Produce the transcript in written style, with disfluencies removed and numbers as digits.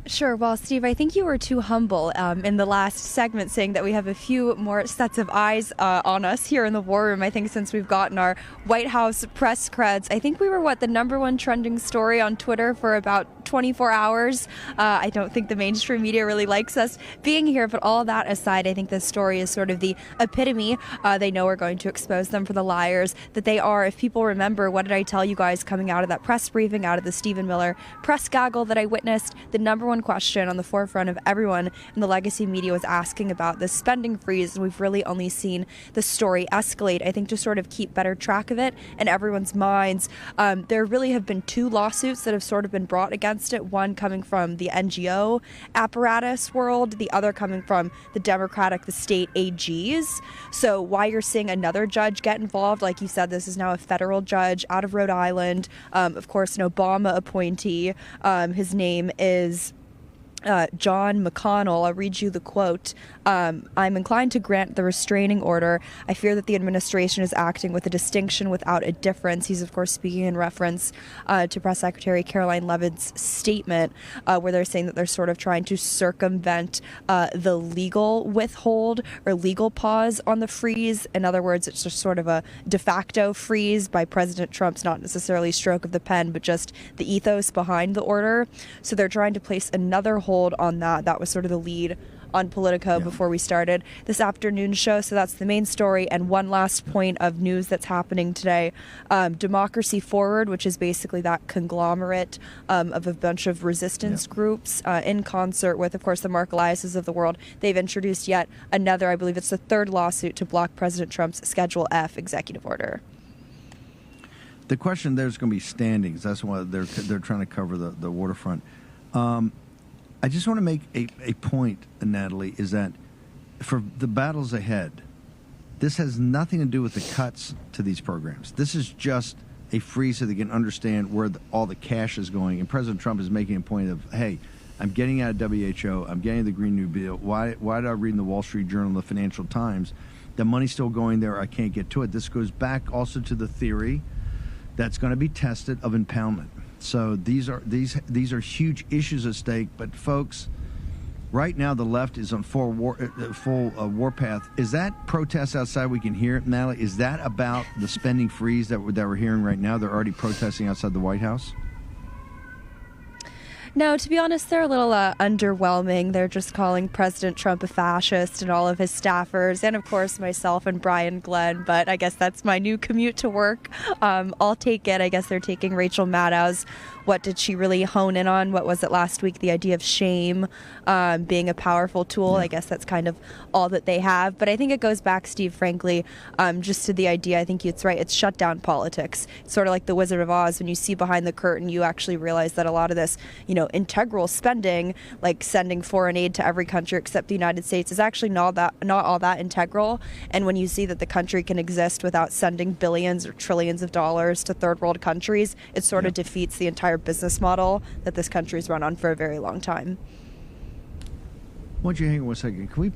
Sure. Well, Steve, I think you were too humble in the last segment saying that we have a few more sets of eyes on us here in the War Room. I think since we've gotten our White House press creds, I think we were, the number one trending story on Twitter for about 24 hours. I don't think the mainstream media really likes us being here, but all that aside, I think this story is sort of the epitome. They know we're going to expose them for the liars that they are. If people remember, what did I tell you guys coming out of that press briefing, out of the Stephen Miller press gaggle that I witnessed? The number one question on the forefront of everyone in the legacy media was asking about the spending freeze, and we've really only seen the story escalate. I think to sort of keep better track of it in everyone's minds, there really have been two lawsuits that have sort of been brought against it, one coming from the NGO apparatus world, the other coming from the the state AGs. So why you're seeing another judge get involved, like you said, this is now a federal judge out of Rhode Island, of course an Obama appointee. His name is John McConnell. I'll read you the quote. I'm inclined to grant the restraining order. I fear that the administration is acting with a distinction without a difference. He's, of course, speaking in reference to Press Secretary Caroline Leavitt's statement, where they're saying that they're sort of trying to circumvent the legal withhold or legal pause on the freeze. In other words, it's just sort of a de facto freeze by President Trump's not necessarily stroke of the pen, but just the ethos behind the order. So they're trying to place another hold on that. That was sort of the lead on Politico before we started this afternoon show. So that's the main story. And one last point of news that's happening today. Democracy Forward, which is basically that conglomerate of a bunch of resistance groups in concert with, of course, the Mark Eliases of the world. They've introduced yet another, I believe it's the third lawsuit to block President Trump's Schedule F executive order. The question, there's going to be standings. That's why they're trying to cover the waterfront. I just want to make a point, Natalie, is that for the battles ahead, this has nothing to do with the cuts to these programs. This is just a freeze so they can understand where all the cash is going. And President Trump is making a point of, hey, I'm getting out of WHO. I'm getting the Green New Deal. Why did I read in the Wall Street Journal and the Financial Times? The money's still going there. I can't get to it. This goes back also to the theory that's going to be tested of impoundment. So these are huge issues at stake. But folks, right now the left is on full warpath. Is that protest outside? We can hear it, Natalie. Is that about the spending freeze that we're hearing right now? They're already protesting outside the White House. No, to be honest, they're a little underwhelming. They're just calling President Trump a fascist and all of his staffers, and of course myself and Brian Glenn, but I guess that's my new commute to work. I'll take it. I guess they're taking Rachel Maddow's, what did she really hone in on? What was it last week? The idea of shame being a powerful tool. I guess that's kind of all that they have. But I think it goes back, Steve, frankly, just to the idea, I think it's right, it's shutdown politics. It's sort of like the Wizard of Oz. When you see behind the curtain, you actually realize that a lot of this, integral spending, like sending foreign aid to every country except the United States, is actually not all that integral. And when you see that the country can exist without sending billions or trillions of dollars to third world countries, it sort of defeats the entire business model that this country's run on for a very long time. Why don't you hang on one second? Can we